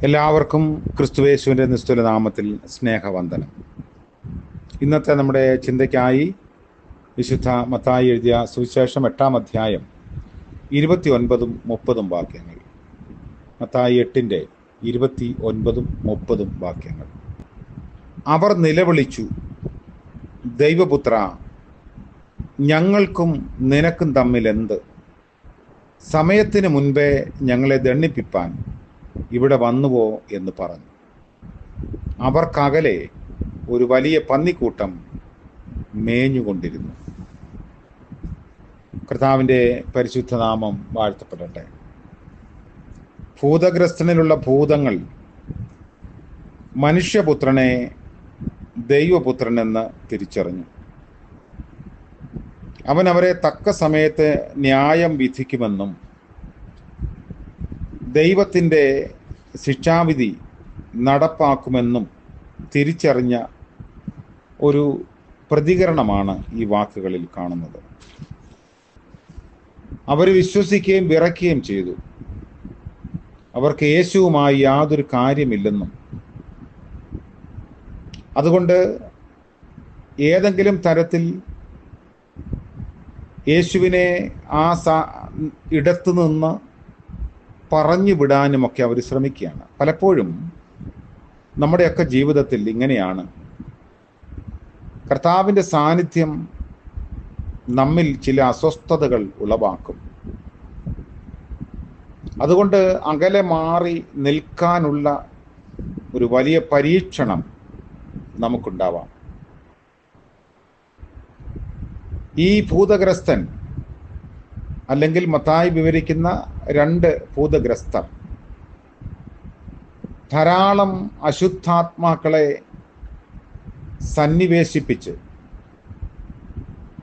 എല്ലാവർക്കും ക്രിസ്തുയേശുവിൻ്റെ നിസ്തുല നാമത്തിൽ സ്നേഹവന്ദനം. ഇന്നത്തെ നമ്മുടെ ചിന്തയ്ക്കായി വിശുദ്ധ മത്തായി എഴുതിയ സുവിശേഷം 8-ാം അധ്യായം 29-ഉം 30-ഉം വാക്യങ്ങൾ. മത്തായി 8-ന്റെ 29-ഉം 30-ഉം വാക്യങ്ങൾ. അവർ നിലവിളിച്ചു, ദൈവപുത്ര, ഞങ്ങൾക്കും നിനക്കും തമ്മിൽ എന്ത്? സമയത്തിന് മുൻപേ ഞങ്ങളെ ദണ്ഡിപ്പിപ്പാൻ ഇവിടെ വന്നുവോ എന്ന് പറഞ്ഞു. അവർക്കകലെ ഒരു വലിയ പന്നിക്കൂട്ടം മേഞ്ഞുകൊണ്ടിരുന്നു. കർത്താവിൻ്റെ പരിശുദ്ധ നാമം വാഴ്ത്തപ്പെടട്ടെ. ഭൂതഗ്രസ്തനിലുള്ള ഭൂതങ്ങൾ മനുഷ്യപുത്രനെ ദൈവപുത്രനെന്ന് തിരിച്ചറിഞ്ഞു. അവൻ അവരെ തക്ക സമയത്ത് ന്യായം വിധിക്കുമെന്നും ദൈവത്തിൻ്റെ ശിക്ഷാവിധി നടപ്പാക്കുമെന്നും തിരിച്ചറിഞ്ഞ ഒരു പ്രതികരണമാണ് ഈ വാക്കുകളിൽ കാണുന്നത്. അവർ വിശ്വസിക്കുകയും വിറയ്ക്കുകയും ചെയ്തു. അവർക്ക് യേശുവുമായി യാതൊരു കാര്യമില്ലെന്നും അതുകൊണ്ട് ഏതെങ്കിലും തരത്തിൽ യേശുവിനെ ആ ഇടത്തു നിന്ന് പറഞ്ഞു വിടാനുമൊക്കെ അവർ ശ്രമിക്കുകയാണ്. പലപ്പോഴും നമ്മുടെയൊക്കെ ജീവിതത്തിൽ ഇങ്ങനെയാണ്. കർത്താവിൻ്റെ സാന്നിധ്യം നമ്മിൽ ചില അസ്വസ്ഥതകൾ ഉളവാക്കും. അതുകൊണ്ട് അകലെ മാറി നിൽക്കാനുള്ള ഒരു വലിയ പരീക്ഷണം നമുക്കുണ്ടാവാം. ഈ ഭൂതഗ്രസ്തൻ അല്ലെങ്കിൽ മത്തായി വിവരിക്കുന്ന 2 ഭൂതഗ്രസ്തർ ധാരാളം അശുദ്ധാത്മാക്കളെ സന്നിവേശിപ്പിച്ച്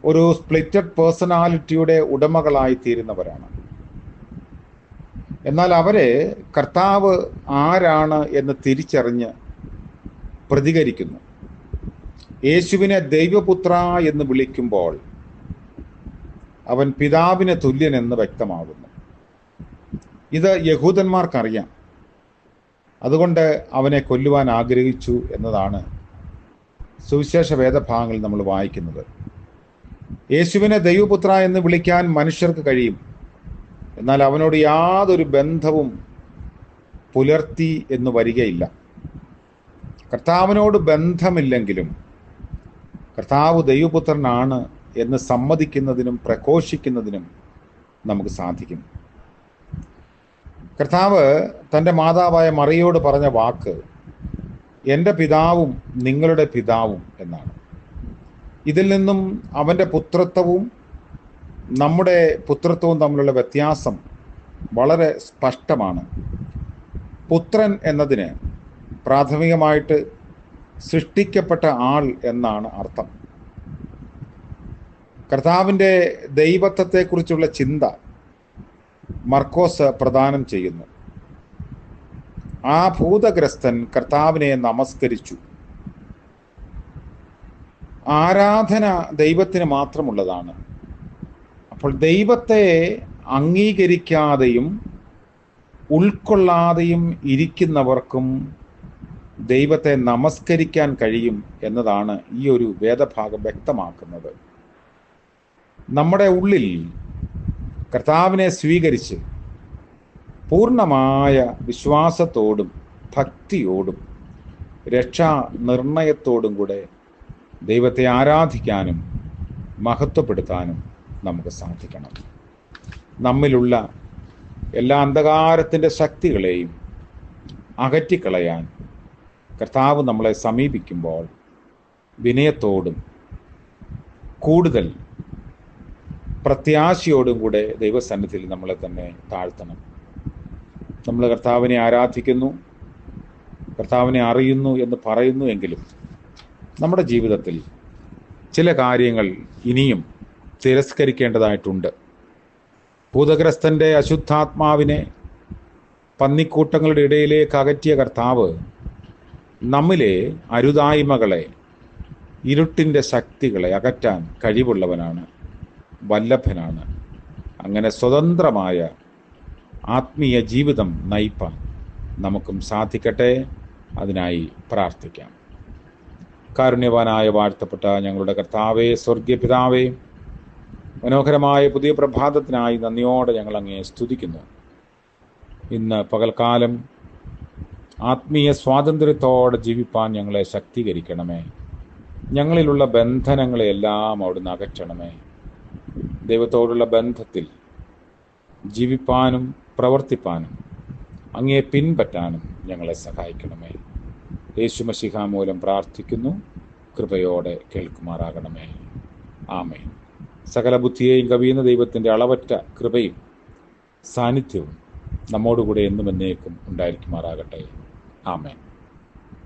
ഒരു സ്പ്ലിറ്റഡ് പേഴ്സണാലിറ്റിയുടെ ഉടമകളായി തീരുന്നവരാണ്. എന്നാൽ അവരെ കർത്താവ് ആരാണ് എന്ന് തിരിച്ചറിഞ്ഞ് പ്രതികരിക്കുന്നു. യേശുവിനെ ദൈവപുത്ര എന്ന് വിളിക്കുമ്പോൾ അവൻ പിതാവിന് തുല്യനെന്ന് വ്യക്തമാകുന്നു. ഇത് യഹൂദന്മാർക്കറിയാം. അതുകൊണ്ട് അവനെ കൊല്ലുവാൻ ആഗ്രഹിച്ചു എന്നതാണ് സുവിശേഷ വേദഭാഗങ്ങളിൽ നമ്മൾ വായിക്കുന്നത്. യേശുവിനെ ദൈവപുത്ര എന്ന് വിളിക്കാൻ മനുഷ്യർക്ക് കഴിയും, എന്നാൽ അവനോട് യാതൊരു ബന്ധവും പുലർത്തി എന്ന് വരികയില്ല. കർത്താവിനോട് ബന്ധമില്ലെങ്കിലും കർത്താവ് ദൈവപുത്രനാണ് എന്ന് സമ്മതിക്കുന്നതിനും പ്രഘോഷിക്കുന്നതിനും നമുക്ക് സാധിക്കും. കർത്താവ് തൻ്റെ മാതാവായ മറിയോട് പറഞ്ഞ വാക്ക് എൻ്റെ പിതാവും നിങ്ങളുടെ പിതാവും എന്നാണ്. ഇതിൽ നിന്നും അവൻ്റെ പുത്രത്വവും നമ്മുടെ പുത്രത്വവും തമ്മിലുള്ള വ്യത്യാസം വളരെ സ്പഷ്ടമാണ്. പുത്രൻ എന്നതിന് പ്രാഥമികമായിട്ട് സൃഷ്ടിക്കപ്പെട്ട ആൾ എന്നാണ് അർത്ഥം. കർത്താവിൻ്റെ ദൈവത്വത്തെക്കുറിച്ചുള്ള ചിന്ത മർക്കോസ് പ്രദാനം ചെയ്യുന്നു. ആ ഭൂതഗ്രസ്തൻ കർത്താവിനെ നമസ്കരിച്ചു. ആരാധന ദൈവത്തിന് മാത്രമുള്ളതാണ്. അപ്പോൾ ദൈവത്തെ അംഗീകരിക്കാതെയും ഉൾക്കൊള്ളാതെയും ഇരിക്കുന്നവർക്കും ദൈവത്തെ നമസ്കരിക്കാൻ കഴിയും എന്നതാണ് ഈ ഒരു വേദഭാഗം വ്യക്തമാക്കുന്നത്. നമ്മുടെ ഉള്ളിൽ കർത്താവിനെ സ്വീകരിച്ച് പൂർണ്ണമായ വിശ്വാസത്തോടും ഭക്തിയോടും രക്ഷാ നിർണയത്തോടും കൂടെ ദൈവത്തെ ആരാധിക്കാനും മഹത്വപ്പെടുത്താനും നമുക്ക് സാധിക്കണം. നമ്മിലുള്ള എല്ലാ അന്ധകാരത്തിൻ്റെ ശക്തികളെയും അകറ്റിക്കളയാൻ കർത്താവ് നമ്മളെ സമീപിക്കുമ്പോൾ വിനയത്തോടും കൂടുതൽ പ്രത്യാശയോടും കൂടെ ദൈവസന്നിധിയിൽ നമ്മളെ തന്നെ താഴ്ത്തണം. നമ്മൾ കർത്താവിനെ ആരാധിക്കുന്നു, കർത്താവിനെ അറിയുന്നു എന്ന് പറയുന്നു എങ്കിലും നമ്മുടെ ജീവിതത്തിൽ ചില കാര്യങ്ങൾ ഇനിയും തിരസ്കരിക്കേണ്ടതായിട്ടുണ്ട്. ഭൂതഗ്രസ്തൻ്റെ അശുദ്ധാത്മാവിനെ പന്നിക്കൂട്ടങ്ങളുടെ ഇടയിലേക്ക് അകറ്റിയ കർത്താവ് നമ്മിലെ അരുതായ്മകളെ, ഇരുട്ടിൻ്റെ ശക്തികളെ അകറ്റാൻ കഴിവുള്ളവനാണ്, വല്ലഭനാണ്. അങ്ങനെ സ്വതന്ത്രമായ ആത്മീയ ജീവിതം നയിപ്പാൻ നമുക്കും സാധിക്കട്ടെ. അതിനായി പ്രാർത്ഥിക്കാം. കാരുണ്യവാനായ വാഴ്ത്തപ്പെട്ട ഞങ്ങളുടെ കർത്താവേ, സ്വർഗീയ പിതാവേ, മനോഹരമായ പുതിയ പ്രഭാതത്തിനായി നന്ദിയോടെ ഞങ്ങൾ അങ്ങയെ സ്തുതിക്കുന്നു. ഇന്ന് പകൽക്കാലം ആത്മീയ സ്വാതന്ത്ര്യത്തോടെ ജീവിപ്പാൻ ഞങ്ങളെ ശക്തീകരിക്കണമേ. ഞങ്ങളിലുള്ള ബന്ധനങ്ങളെയെല്ലാം അവിടുന്ന് അകറ്റണമേ. ദൈവത്തോടുള്ള ബന്ധത്തിൽ ജീവിപ്പാനും പ്രവർത്തിപ്പാനും അങ്ങയെ പിൻപറ്റാനും ഞങ്ങളെ സഹായിക്കണമേ. യേശുമശിഹാ മൂലം പ്രാർത്ഥിക്കുന്നു. കൃപയോടെ കേൾക്കുമാറാകണമേ. ആമേൻ. സകല ബുദ്ധിയെയും കവിയുന്ന ദൈവത്തിൻ്റെ അളവറ്റ കൃപയും സാന്നിധ്യവും നമ്മോടുകൂടെ എന്നും എന്നേക്കും ഉണ്ടായിരിക്കുമാറാകട്ടെ. ആമേൻ.